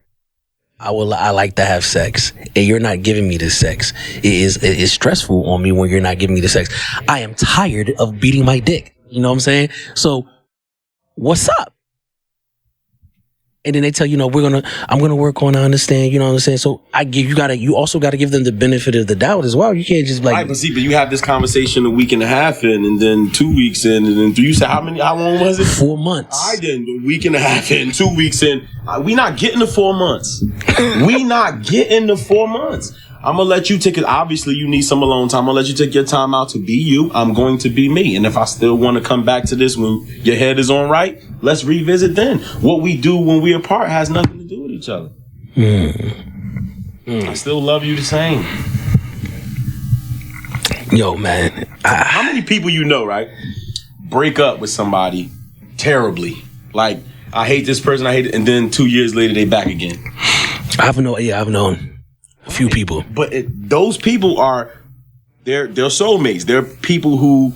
I like to have sex, and you're not giving me this sex. It is stressful on me when you're not giving me the sex. I am tired of beating my dick. You know what I'm saying? So, what's up? And then they tell you, I'm gonna work on, I understand, you know what I'm saying? So you also gotta give them the benefit of the doubt as well. You can't just like. Right, but you have this conversation a week and a half in, and then 2 weeks in, and then you said how long was it? 4 months. I did a week and a half in, 2 weeks in. We not getting to 4 months. We not getting to 4 months. I'm going to let you take it. Obviously, you need some alone time. I'm going to let you take your time out to be you. I'm going to be me. And if I still want to come back to this when your head is on right, let's revisit then. What we do when we're apart has nothing to do with each other. I still love you the same. Yo, man. How many people right, break up with somebody terribly? Like, I hate this person, I hate it, and then 2 years later, they back again. I've known a few people. But those people they're soulmates. They're people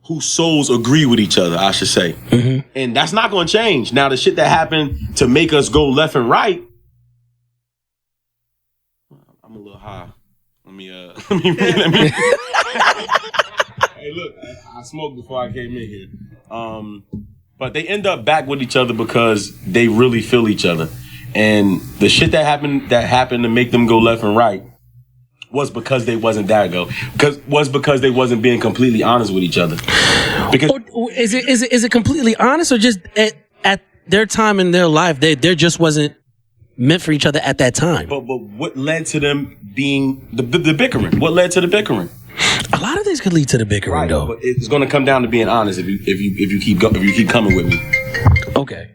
whose souls agree with each other, I should say. Mm-hmm. And that's not going to change. Now, the shit that happened to make us go left and right, I'm a little high. Let me Hey, look, I smoked before I came in here. But they end up back with each other because they really feel each other. And the shit that happened to make them go left and right was because they wasn't there because they wasn't being completely honest with each other. Because is it completely honest, or just at their time in their life they just wasn't meant for each other at that time? But what led to them being the bickering? What led to the bickering? A lot of things could lead to the bickering, right, though. But it's going to come down to being honest. If you keep coming with me. Okay.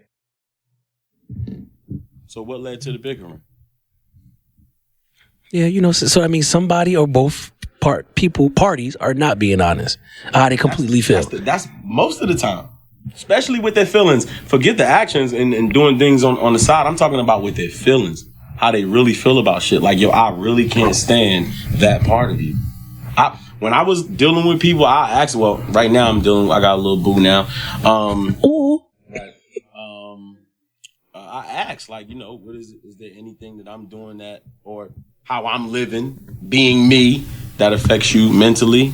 So what led to the bickering? Yeah, so I mean, somebody or both parties are not being honest. How they completely feel. That's most of the time, especially with their feelings. Forget the actions and doing things on the side. I'm talking about with their feelings, how they really feel about shit. Like, I really can't stand that part of you. When I was dealing with people, I asked. Well, right now I got a little boo now. Ooh. I asked, what is there anything that I'm doing that, or how I'm living, being me, that affects you mentally,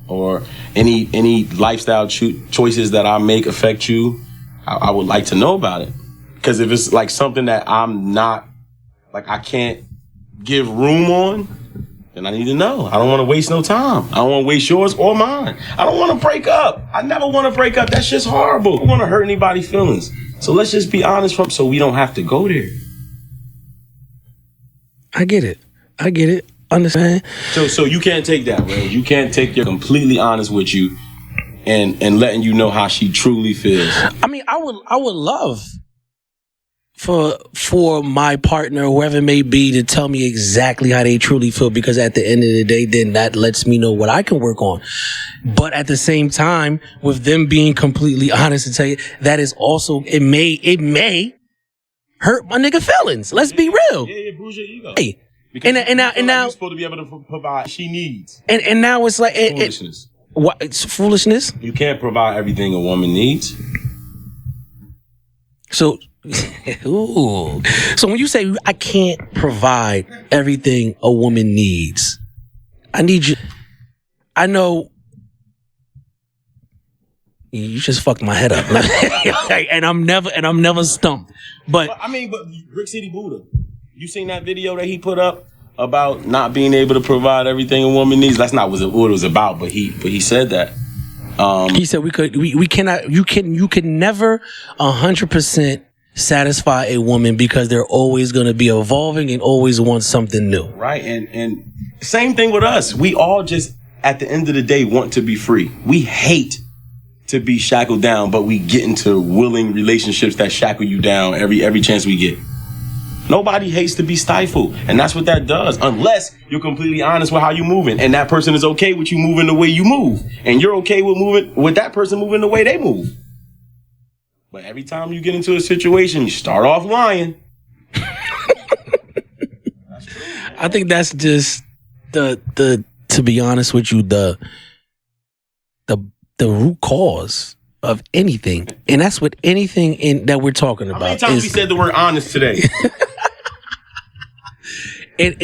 or any lifestyle choices that I make affect you? I would like to know about it, because if it's like something that I'm not, like, I can't give room on, then I need to know. I don't want to waste no time. I don't want to waste yours or mine. I don't want to break up. I never want to break up. That shit's horrible. I don't want to hurt anybody's feelings. So let's just be honest so we don't have to go there. I get it. Understand? So you can't take that, right? You can't take your completely honest with you and letting you know how she truly feels. I mean, I would love for my partner, whoever it may be, to tell me exactly how they truly feel, because at the end of the day, then that lets me know what I can work on. But at the same time, with them being completely honest and tell you, that is also, it may hurt my nigga feelings. Let's be real. Yeah, bruise your ego. Hey, because and now you're supposed to be able to provide she needs. And now it's like foolishness. What? It's foolishness. You can't provide everything a woman needs. So. Ooh. So when you say I can't provide everything a woman needs, I need you. I know you just fucked my head up, and I'm never stumped. But Brick City Buddha, you seen that video that he put up about not being able to provide everything a woman needs? That's not what it was about, but he said that. He said we cannot. You can never 100% satisfy a woman, because they're always going to be evolving and always want something new. Right. And same thing with us. We all just, at the end of the day, want to be free. We hate to be shackled down, but we get into willing relationships that shackle you down every chance we get. Nobody hates to be stifled. And that's what that does. Unless you're completely honest with how you're moving. And that person is okay with you moving the way you move. And you're okay with that person moving the way they move. But every time you get into a situation, you start off lying. I think that's just the to be honest with you, the root cause of anything. And that's what anything that we're talking about. How many times we said the word honest today? and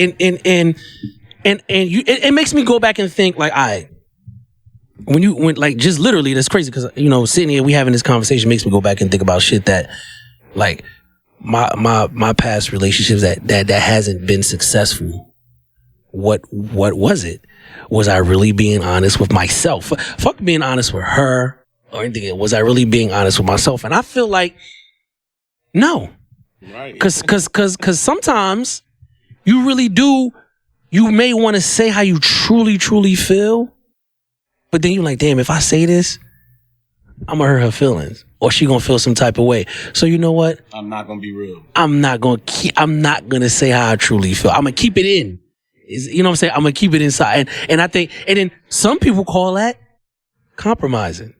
you, it makes me go back and think like, when like just literally, that's crazy because sitting here we having this conversation makes me go back and think about shit that like my past relationships that hasn't been successful. What was it? Was I really being honest with myself? Fuck being honest with her or anything. Was I really being honest with myself? And I feel like no, right? Because sometimes you really do. You may want to say how you truly feel. But then you're like, damn, if I say this, I'm going to hurt her feelings. Or she going to feel some type of way. So you know what? I'm not going to be real. I'm not going to say how I truly feel. I'm going to keep it in. You know what I'm saying? I'm going to keep it inside. And I think, and then some people call that compromising.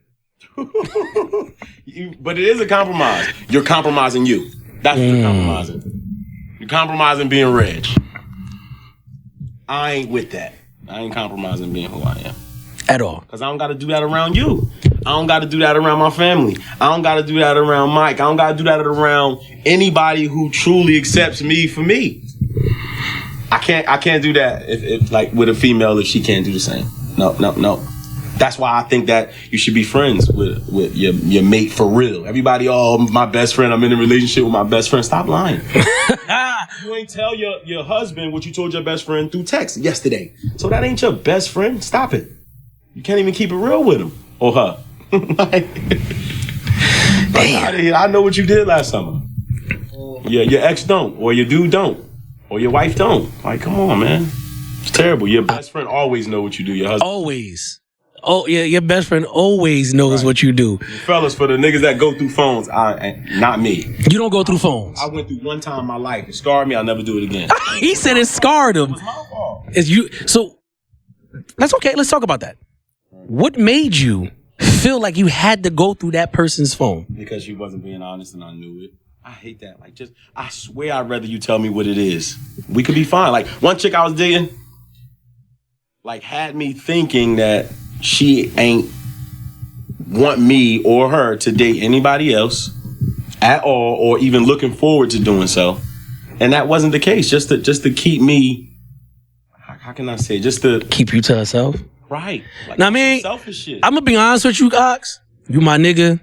But it is a compromise. You're compromising you. That's what you're compromising. You're compromising being Reg. I ain't with that. I ain't compromising being who I am. At all. Because I don't got to do that around you. I don't got to do that around my family. I don't got to do that around Mike. I don't got to do that around anybody who truly accepts me for me. I can't do that if like with a female if she can't do the same. No. That's why I think that you should be friends with your mate for real. Everybody, my best friend, I'm in a relationship with my best friend. Stop lying. You ain't tell your husband what you told your best friend through text yesterday. So that ain't your best friend. Stop it. You can't even keep it real with him or her. I know what you did last summer. Yeah, your ex don't, or your dude don't, or your wife don't. Like, come on, man. It's terrible. Your best friend always know what you do. Your husband always. Oh yeah, your best friend always knows what you do. Fellas, for the niggas that go through phones, not me. You don't go through phones. I went through one time in my life. It scarred me. I'll never do it again. He said it scarred him. It was my fault. It's you. So that's okay. Let's talk about that. What made you feel like you had to go through that person's phone? Because she wasn't being honest and I knew it. I hate that. Like, I swear I'd rather you tell me what it is. We could be fine. Like, one chick I was dating, like, had me thinking that she ain't want me or her to date anybody else at all or even looking forward to doing so. And that wasn't the case. Just to keep me, how can I say, just to keep you to herself? Right. Like, now, I mean, selfish shit. I'm going to be honest with you, Ox. You my nigga.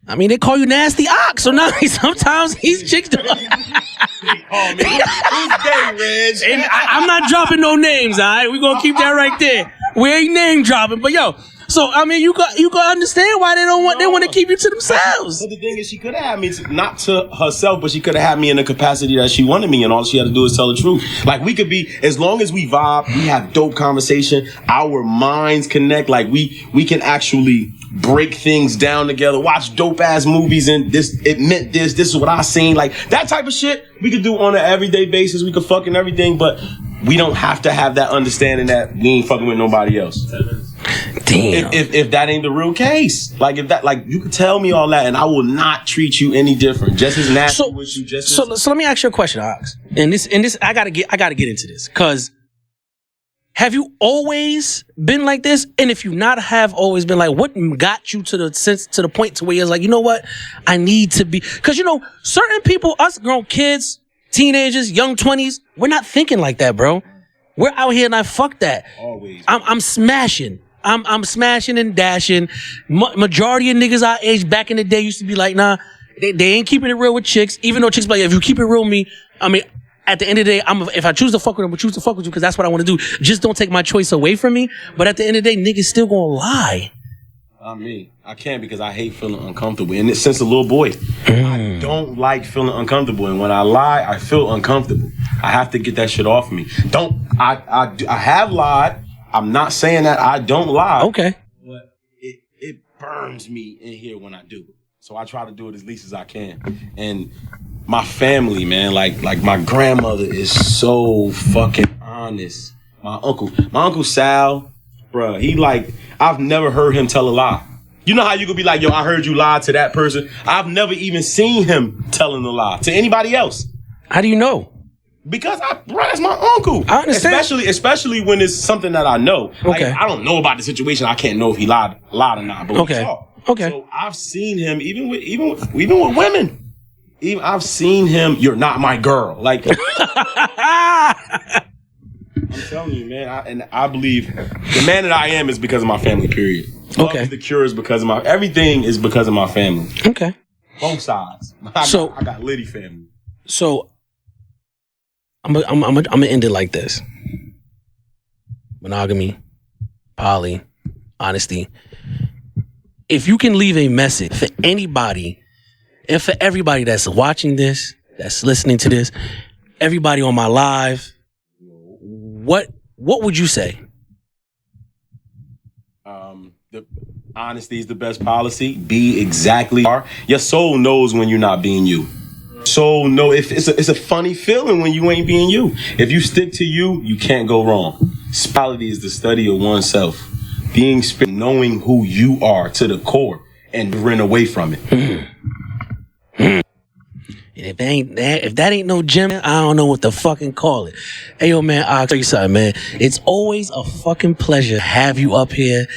I mean, they call you Nasty Ox, so now sometimes these chicks do. They call me. Who's gay, Reg? I'm not dropping no names, all right? We're going to keep that right there. We ain't name dropping, but yo, so I mean, you got understand why they want to keep you to themselves. But the thing is, she could have had me not to herself, but she could have had me in the capacity that she wanted me, and all she had to do is tell the truth. Like, we could be, as long as we vibe, we have dope conversation, our minds connect. Like, we can actually break things down together, watch dope ass movies, and it meant this is what I seen. Like, that type of shit we could do on an everyday basis. We could fucking everything, but we don't have to have that understanding that we ain't fucking with nobody else. Damn. If that ain't the real case, like, if that, like, you can tell me all that and I will not treat you any different. Just as nasty with you. So let me ask you a question, Ox. And this I gotta get into this, because have you always been like this? And if you not have always been like, what got you to the point to where you're like, you know what, I need to be? Because certain people, us grown kids, teenagers, young 20s, we're not thinking like that, bro. We're out here and fuck that. Always. I'm smashing. I'm smashing and dashing. Majority of niggas our age back in the day used to be like, nah, they ain't keeping it real with chicks. Even though chicks be like, if you keep it real with me, I mean, at the end of the day, if I choose to fuck with them, I choose to fuck with you because that's what I want to do. Just don't take my choice away from me. But at the end of the day, niggas still gonna lie. I can't, because I hate feeling uncomfortable. And since a little boy, I don't like feeling uncomfortable. And when I lie, I feel uncomfortable. I have to get that shit off of me. I have lied. I'm not saying that I don't lie. Okay. But it burns me in here when I do. So I try to do it as least as I can. And my family, man, like my grandmother is so fucking honest. My uncle Sal, bruh, I've never heard him tell a lie. You know how you could be like, yo, I heard you lie to that person. I've never even seen him telling a lie to anybody else. How do you know? Because that's my uncle. I understand. Especially when it's something that I know. Like, Okay. I don't know about the situation. I can't know if he lied or not. But Okay. we talk. Okay. So I've seen him even with women. I've seen him. You're not my girl. Like I'm telling you, man. I believe the man that I am is because of my family. Period. Love is the cure is because of everything is because of my family. Okay. Both sides. I got Liddy family. So I'm gonna end it like this: monogamy, poly, honesty. If you can leave a message for anybody and for everybody that's watching this, that's listening to this, everybody on my live, what would you say? The honesty is the best policy. Be exactly are. Your soul knows when you're not being you. Soul know if it's a funny feeling when you ain't being you. If you stick to you, you can't go wrong. Spirituality is the study of oneself. Being spirit, knowing who you are to the core and run away from it. If that ain't no gym, I don't know what to fucking call it. Hey, yo, man, I'll tell you something, man. It's always a fucking pleasure to have you up here.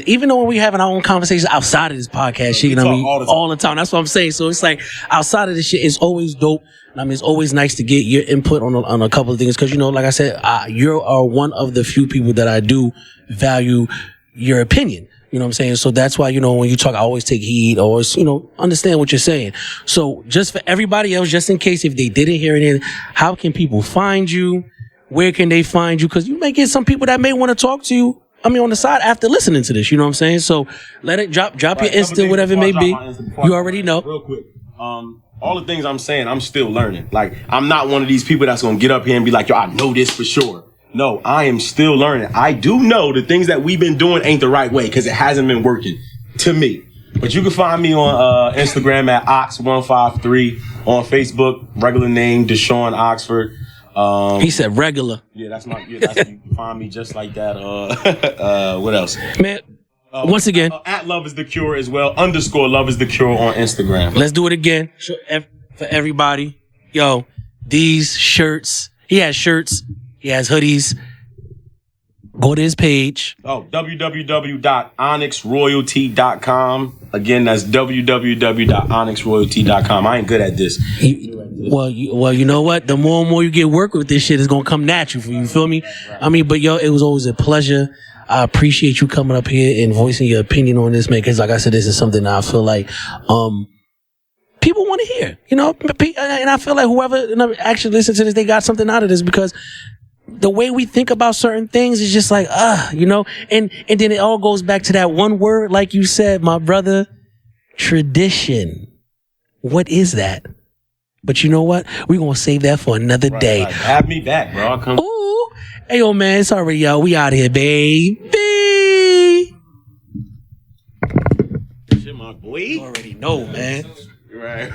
Even though we're having our own conversations outside of this podcast, shit, you know what I mean? All the time. That's what I'm saying. So it's like outside of this shit, it's always dope. I mean, it's always nice to get your input on a couple of things because, you know, like I said, you are one of the few people that I do value your opinion. You know what I'm saying? So that's why, you know, when you talk, I always take heed, always, you know, understand what you're saying. So just for everybody else, just in case if they didn't hear it, how can people find you? Where can they find you? Because you may get some people that may want to talk to you. I mean, on the side after listening to this, you know what I'm saying? So let it drop your Insta, whatever it may be. You already know. Real quick. All the things I'm saying, I'm still learning. Like, I'm not one of these people that's going to get up here and be like, yo, I know this for sure. No, I am still learning. I do know the things that we've been doing ain't the right way because it hasn't been working to me. But you can find me on Instagram at Ox153, on Facebook, regular name Deshaun Oxford. He said regular. Yeah, that's you can find me just like that. What else? Man, once again, at Love is the Cure as well. _ Love is the Cure on Instagram. Let's do it again for everybody. Yo, these shirts. He has shirts. He has hoodies. Go to his page. www.onyxroyalty.com. Again, that's www.onyxroyalty.com. I ain't good at this. Well, you know what? The more and more you get work with this shit, it's gonna come natural for you. You feel me? I mean, but yo, it was always a pleasure. I appreciate you coming up here and voicing your opinion on this, man. Because like I said, this is something that I feel like people want to hear. You know, and I feel like whoever actually listens to this, they got something out of this because the way we think about certain things is just like, you know, and then it all goes back to that one word, like you said, my brother, tradition. What is that? But you know what? We're going to save that for another day. Right. Have me back, bro. I'll come. Ooh. Hey, yo, man, it's already out. We out here, baby. Shit, my boy. You already know, man. Right.